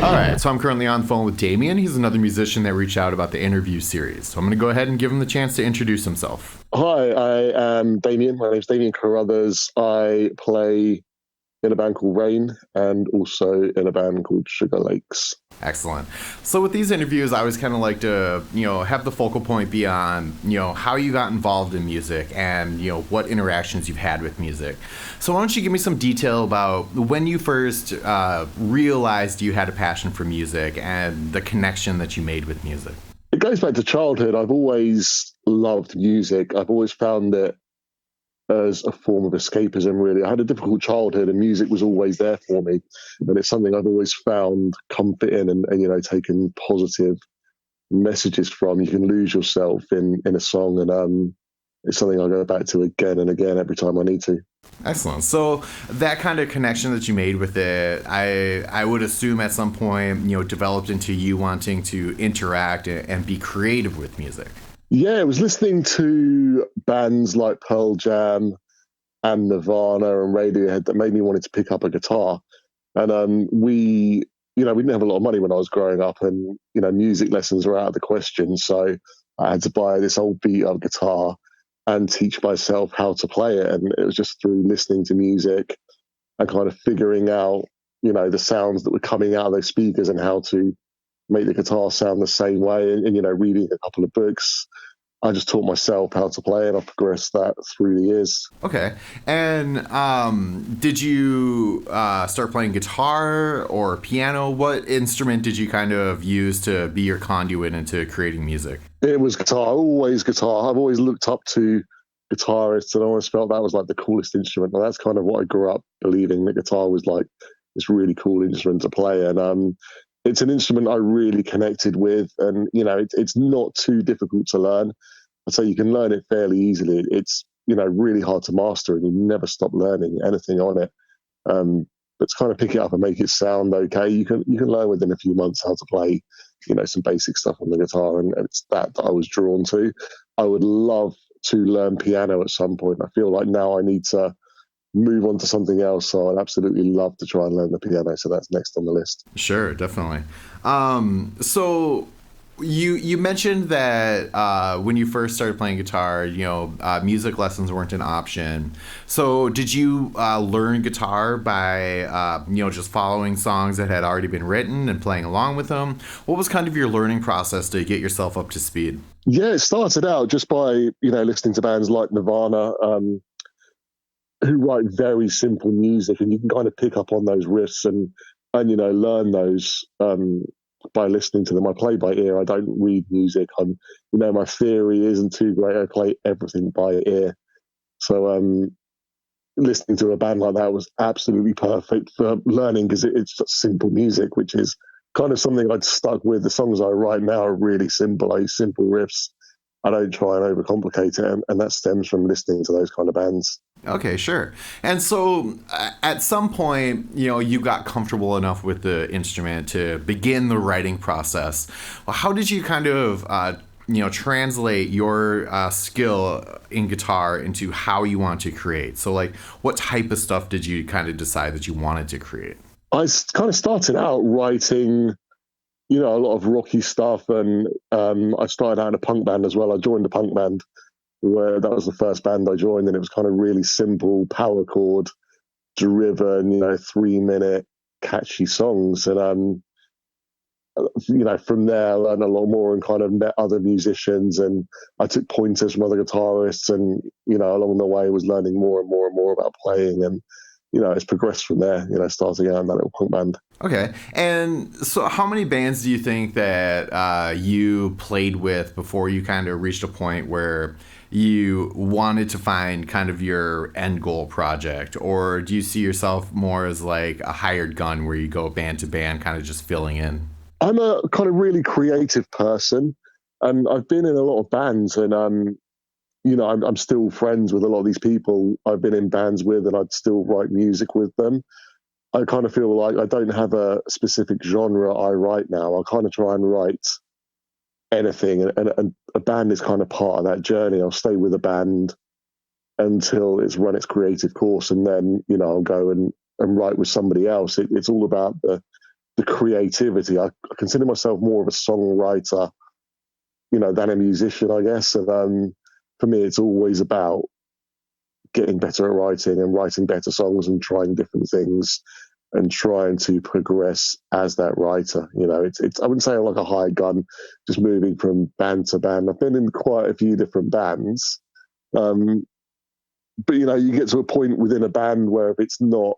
All right, so I'm currently on the phone with Damian. He's another musician that reached out about the interview series. So I'm going to go ahead and give him the chance to introduce himself. Hi, I am Damian. My name's Damian Carruthers. I play in a band called Rain and also in a band called Sugar Lakes. Excellent. So with these interviews, I always kind of like to, have the focal point be on, how you got involved in music and, what interactions you've had with music. So why don't you give me some detail about when you first realized you had a passion for music and the connection that you made with music? It goes back to childhood. I've always loved music. I've always found it as a form of escapism, really. I had a difficult childhood and music was always there for me. And it's something I've always found comfort in and taken positive messages from. You can lose yourself in a song, and it's something I go back to again and again every time I need to. Excellent. So that kind of connection that you made with it, I would assume at some point, developed into you wanting to interact and be creative with music. Yeah, I was listening to bands like Pearl Jam and Nirvana and Radiohead that made me wanted to pick up a guitar. And we didn't have a lot of money when I was growing up, and music lessons were out of the question. So I had to buy this old beat up guitar and teach myself how to play it. And it was just through listening to music and kind of figuring out, the sounds that were coming out of those speakers and how to make the guitar sound the same way. And reading a couple of books, I just taught myself how to play, and I've progressed that through the years. Okay. And did you start playing guitar or piano? What instrument did you kind of use to be your conduit into creating music? It was guitar, always guitar. I've always looked up to guitarists and I always felt that was like the coolest instrument. And that's kind of what I grew up believing, that guitar was like this really cool instrument to play. And it's an instrument I really connected with. And, it's not too difficult to learn. I'd say you can learn it fairly easily. It's, really hard to master, and you never stop learning anything on it. But to kind of pick it up and make it sound okay, you can learn within a few months how to play, some basic stuff on the guitar. And it's that I was drawn to. I would love to learn piano at some point. I feel like now I need to move on to something else. So I'd absolutely love to try and learn the piano. So that's next on the list. Sure, definitely. So you mentioned that when you first started playing guitar, music lessons weren't an option. So did you learn guitar by just following songs that had already been written and playing along with them? What was kind of your learning process to get yourself up to speed? Yeah, it started out just by listening to bands like Nirvana, who write very simple music, and you can kind of pick up on those riffs and learn those by listening to them. I play by ear. I don't read music. My theory isn't too great. I play everything by ear. So listening to a band like that was absolutely perfect for learning, because it's just simple music, which is kind of something I'd stuck with. The songs I write now are really simple. I use simple riffs. I don't try and overcomplicate it, and that stems from listening to those kind of bands. Okay, sure. And so at some point, you got comfortable enough with the instrument to begin the writing process. Well, how did you kind of, translate your skill in guitar into how you want to create? So, like, what type of stuff did you kind of decide that you wanted to create? I kind of started out writing, a lot of rocky stuff, and I started out in a punk band as well. I joined a punk band where that was the first band I joined, and it was kind of really simple, power chord driven, 3-minute catchy songs. And, from there I learned a lot more and kind of met other musicians, and I took pointers from other guitarists, and, along the way was learning more and more and more about playing. And, it's progressed from there, starting out in that little punk band. Okay. And so how many bands do you think that you played with before you kind of reached a point where you wanted to find kind of your end goal project? Or do you see yourself more as like a hired gun where you go band to band, kind of just filling in? I'm a kind of really creative person, and I've been in a lot of bands, and I'm still friends with a lot of these people I've been in bands with, and I'd still write music with them. I kind of feel like I don't have a specific genre I write now. I kind of try and write anything, and a band is kind of part of that journey. I'll stay with a band until it's run its creative course, and then I'll go and write with somebody else. It's all about the the creativity. I consider myself more of a songwriter, than a musician, I guess. And for me, it's always about getting better at writing and writing better songs and trying different things and trying to progress as that writer. It's I wouldn't say I'm like a hired gun, just moving from band to band. I've been in quite a few different bands, but you get to a point within a band where if it's not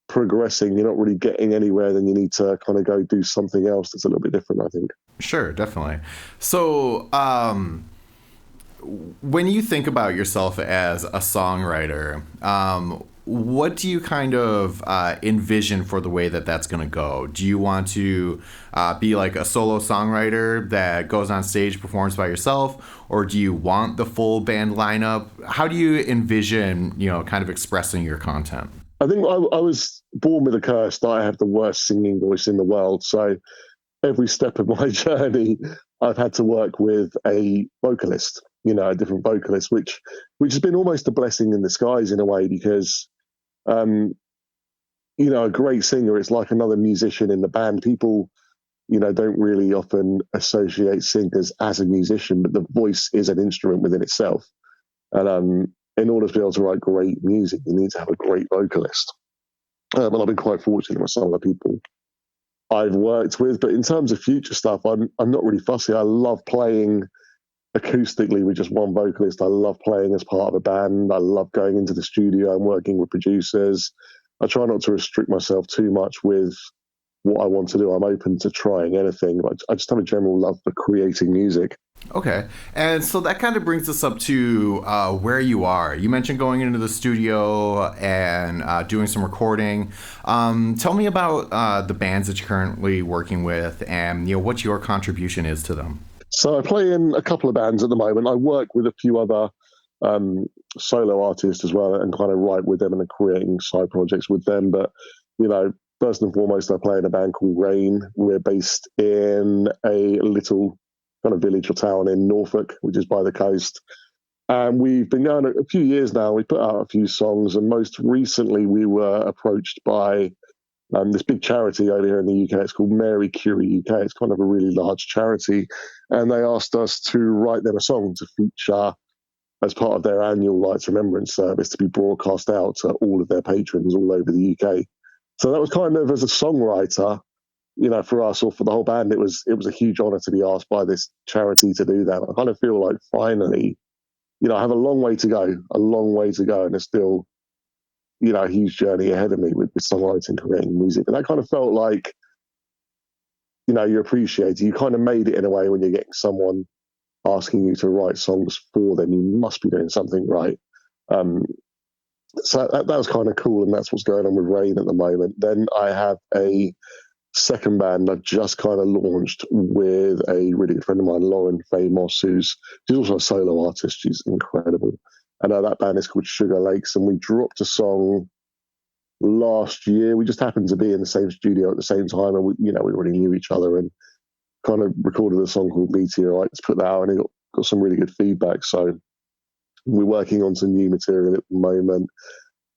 progressing, you're not really getting anywhere, then you need to kind of go do something else that's a little bit different, I think. Sure, definitely. So, when you think about yourself as a songwriter, what do you kind of envision for the way that that's going to go? Do you want to be like a solo songwriter that goes on stage, performs by yourself, or do you want the full band lineup? How do you envision, kind of expressing your content? I think I was born with a curse that I have the worst singing voice in the world. So every step of my journey, I've had to work with a vocalist, a different vocalist, which has been almost a blessing in disguise in a way because, a great singer is like another musician in the band. People, don't really often associate singers as a musician, but the voice is an instrument within itself. And in order to be able to write great music, you need to have a great vocalist. And I've been quite fortunate with some of the people I've worked with. But in terms of future stuff, I'm not really fussy. I love playing acoustically with just one vocalist. I love playing as part of a band. I love going into the studio and working with producers. I try not to restrict myself too much with what I want to do. I'm open to trying anything. But I just have a general love for creating music. Okay. And so that kind of brings us up to where you are. You mentioned going into the studio and doing some recording. Tell me about the bands that you're currently working with and what your contribution is to them. So I play in a couple of bands at the moment. I work with a few other solo artists as well and kind of write with them and creating side projects with them. But, first and foremost, I play in a band called Rain. We're based in a little kind of village or town in Norfolk, which is by the coast. And we've been going a few years now. We put out a few songs, and most recently we were approached by this big charity over here in the UK. It's called Mary Curie UK. It's kind of a really large charity. And they asked us to write them a song to feature as part of their annual Lights Remembrance service to be broadcast out to all of their patrons all over the UK. So that was kind of, as a songwriter, for us or for the whole band, it was a huge honor to be asked by this charity to do that. I kind of feel like finally, I have a long way to go, and there's still, a huge journey ahead of me with songwriting, creating music. And that kind of felt like, you appreciate it. You kind of made it in a way when you're getting someone asking you to write songs for them. You must be doing something right. So that was kind of cool, and that's what's going on with Rain at the moment. Then I have a second band I've just kind of launched with a really good friend of mine, Lauren Faye Moss, she's also a solo artist. She's incredible. And that band is called Sugar Lakes, and we dropped a song last year. We just happened to be in the same studio at the same time, and we already knew each other, and kind of recorded a song called Meteorites, put that out, and it got some really good feedback. So we're working on some new material at the moment,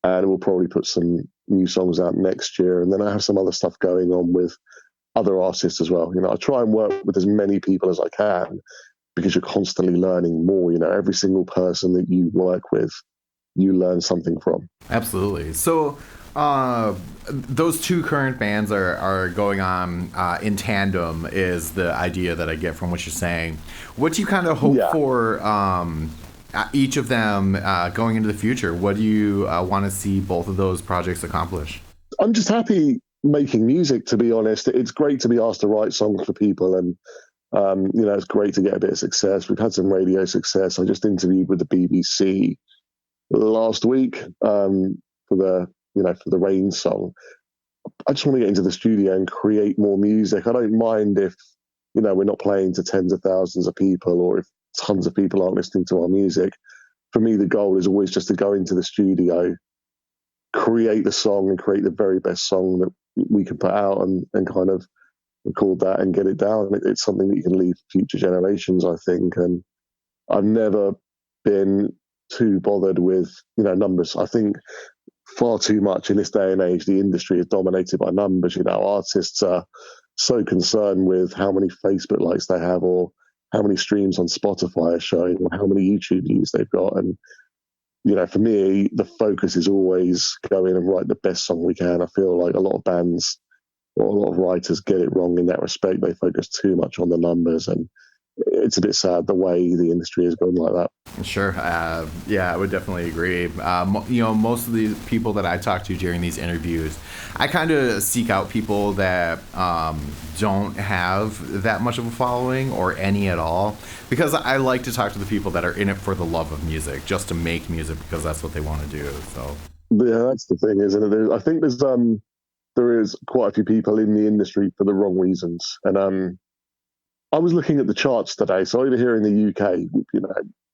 and we'll probably put some new songs out next year. And then I have some other stuff going on with other artists as well. I try and work with as many people as I can because you're constantly learning more. Every single person that you work with, you learn something from. Absolutely. So those two current bands are going on in tandem is the idea that I get from what you're saying. What do you kind of hope for each of them going into the future? What do you want to see both of those projects accomplish? I'm just happy making music, to be honest. It's great to be asked to write songs for people, and it's great to get a bit of success. We've had some radio success. I just interviewed with the BBC last week for the Rain song. I just want to get into the studio and create more music. I don't mind if we're not playing to tens of thousands of people, or if tons of people aren't listening to our music. For me, the goal is always just to go into the studio, create the song, and create the very best song that we can put out, and kind of record that and get it down. It's something that you can leave future generations, I think. And I've never been too bothered with numbers. I think far too much in this day and age. The industry is dominated by numbers. Artists are so concerned with how many Facebook likes they have, or how many streams on Spotify are showing, or how many YouTube views they've got. And for me, the focus is always go in and write the best song we can. I feel like a lot of bands or a lot of writers get it wrong in that respect. They focus too much on the numbers, and it's a bit sad the way the industry has gone like that. Sure. Yeah, I would definitely agree. Most of the people that I talk to during these interviews, I kind of seek out people that don't have that much of a following or any at all, because I like to talk to the people that are in it for the love of music, just to make music because that's what they want to do. So yeah, that's the thing, isn't it? I think there is quite a few people in the industry for the wrong reasons, and I was looking at the charts today. So over here in the UK,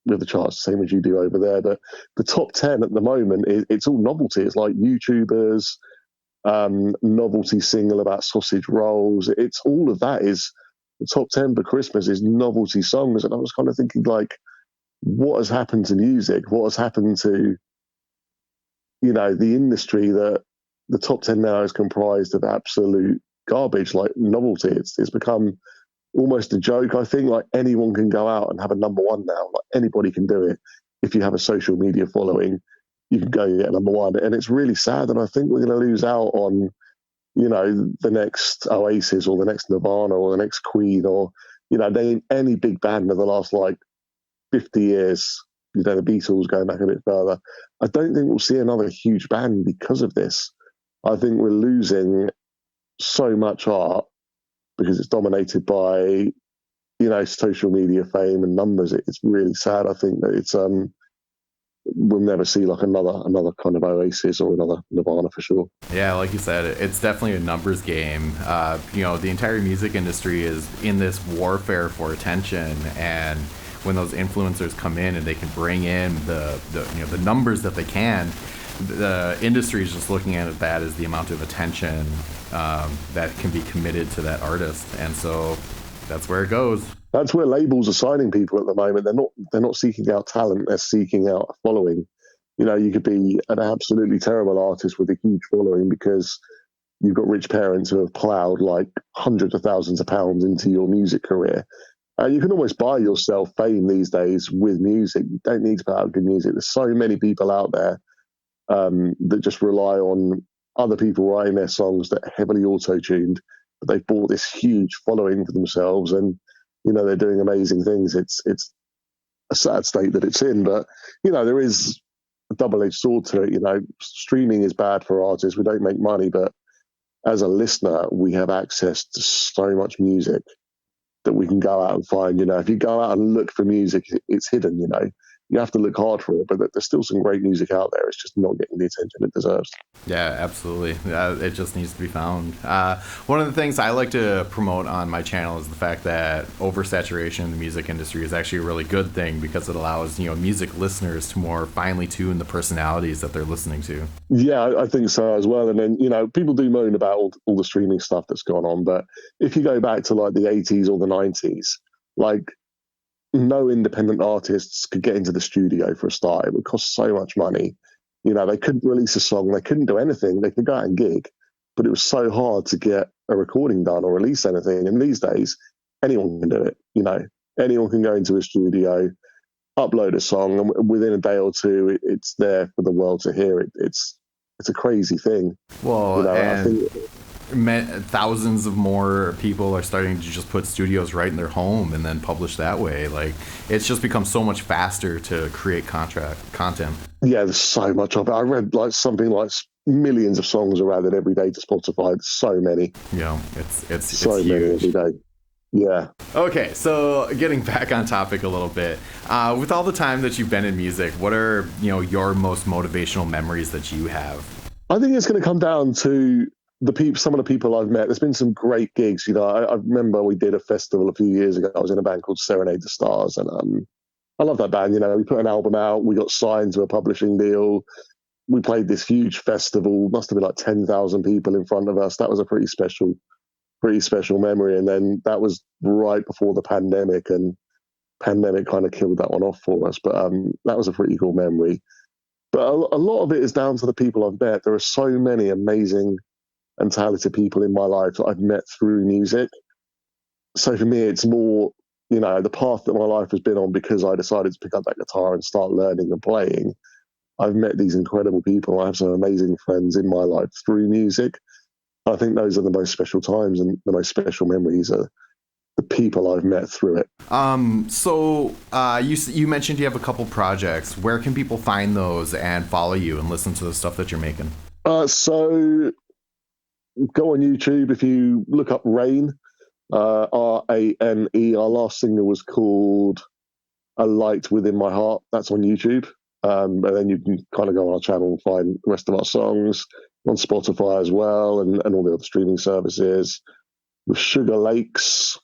with the charts, same as you do over there, but the top 10 at the moment, it's all novelty. It's like YouTubers, novelty single about sausage rolls. It's all of that is the top 10 for Christmas is novelty songs. And I was kind of thinking, like, what has happened to music? What has happened to, the industry, that the top 10 now is comprised of absolute garbage, like novelty. It's become almost a joke. I think like anyone can go out and have a number one now. Like anybody can do it. If you have a social media following, you can go get a number one. And it's really sad. And I think we're going to lose out on, the next Oasis or the next Nirvana or the next Queen or, any big band of the last like 50 years, the Beatles going back a bit further. I don't think we'll see another huge band because of this. I think we're losing so much art because it's dominated by, social media fame and numbers. It's really sad. I think that it's we'll never see like another kind of Oasis or another Nirvana for sure. Yeah, like you said, it's definitely a numbers game. The entire music industry is in this warfare for attention, and when those influencers come in and they can bring in the numbers that they can, the industry is just looking at that as the amount of attention that can be committed to that artist, and so that's where it goes. That's where labels are signing people at the moment. They're not seeking out talent; they're seeking out a following. You could be an absolutely terrible artist with a huge following because you've got rich parents who have ploughed like hundreds of thousands of pounds into your music career. You can almost buy yourself fame these days with music. You don't need to put out good music. There's so many people out there that just rely on other people writing their songs that are heavily auto-tuned, but they've bought this huge following for themselves, and they're doing amazing things. It's a sad state that it's in, but there is a double-edged sword to it. Streaming is bad for artists. We don't make money, but as a listener, we have access to so much music that we can go out and find. If you go out and look for music, it's hidden. You have to look hard for it, but there's still some great music out there. It's just not getting the attention it deserves. Yeah, absolutely. It just needs to be found. One of the things I like to promote on my channel is the fact that oversaturation in the music industry is actually a really good thing, because it allows music listeners to more finely tune the personalities that they're listening to. Yeah, I think so as well. And then people do moan about all the streaming stuff that's gone on, but if you go back to like the 80s or the 90s, like, no independent artists could get into the studio for a start. It would cost so much money. They couldn't release a song. They couldn't do anything. They could go out and gig, but it was so hard to get a recording done or release anything. And these days, anyone can do it. Anyone can go into a studio, upload a song, and within a day or two, it's there for the world to hear it. It's a crazy thing. Well, I think thousands of more people are starting to just put studios right in their home and then publish that way. Like, it's just become so much faster to create content. Yeah, there's so much of it. I read like something like millions of songs are added every day to Spotify. There's so many. It's so huge. Many every day. Yeah. Okay, so getting back on topic a little bit, with all the time that you've been in music, what are your most motivational memories that you have? I think it's going to come down to some of the people I've met. There's been some great gigs. I remember we did a festival a few years ago. I was in a band called Serenade the Stars, and I love that band. We put an album out. We got signed to a publishing deal. We played this huge festival. Must have been like 10,000 people in front of us. That was a pretty special memory. And then that was right before the pandemic, and pandemic kind of killed that one off for us. But that was a pretty cool memory. But a lot of it is down to the people I've met. There are so many amazing and talented people in my life that I've met through music. So for me, it's more, the path that my life has been on because I decided to pick up that guitar and start learning and playing. I've met these incredible people. I have some amazing friends in my life through music. I think those are the most special times and the most special memories are the people I've met through it. You mentioned you have a couple projects. Where can people find those and follow you and listen to the stuff that you're making? So go on YouTube if you look up Rain, Rane. Our last single was called A Light Within My Heart. That's on YouTube. And then you can kind of go on our channel and find the rest of our songs on Spotify as well, and all the other streaming services. With Sugar Lakes,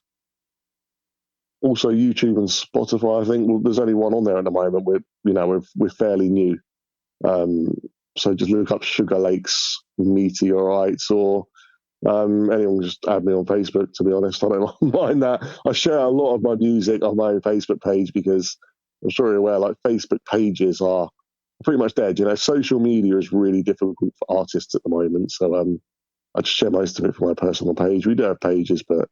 also YouTube and Spotify. I think there's only one on there at the moment. We're fairly new, so just look up Sugar Lakes Meteorites, or anyone just add me on Facebook. To be honest, I don't mind that. I share a lot of my music on my own Facebook page because I'm sure you're aware, like Facebook pages are pretty much dead. Social media is really difficult for artists at the moment. So I just share most of it from my personal page. We do have pages, but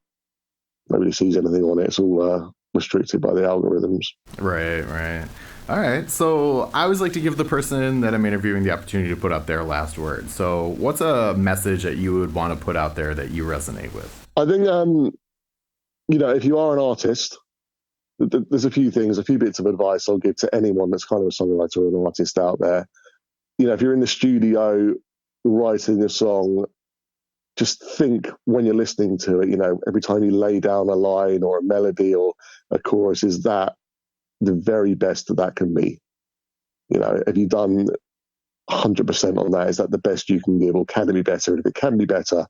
nobody sees anything on it. It's all restricted by the algorithms. Right. All right. So I always like to give the person that I'm interviewing the opportunity to put out their last word. So what's a message that you would want to put out there that you resonate with? I think, if you are an artist, there's a few bits of advice I'll give to anyone that's kind of a songwriter or an artist out there. If you're in the studio writing a song, just think when you're listening to it, every time you lay down a line or a melody or a chorus, is that the very best that can be? Have you done 100% on that? Is that the best you can give, or can it be better? And if it can be better,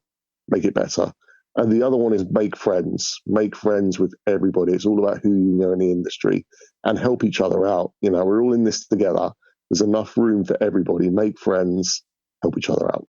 make it better. And the other one is make friends. Make friends with everybody. It's all about who you know in the industry and help each other out. We're all in this together. There's enough room for everybody. Make friends, help each other out.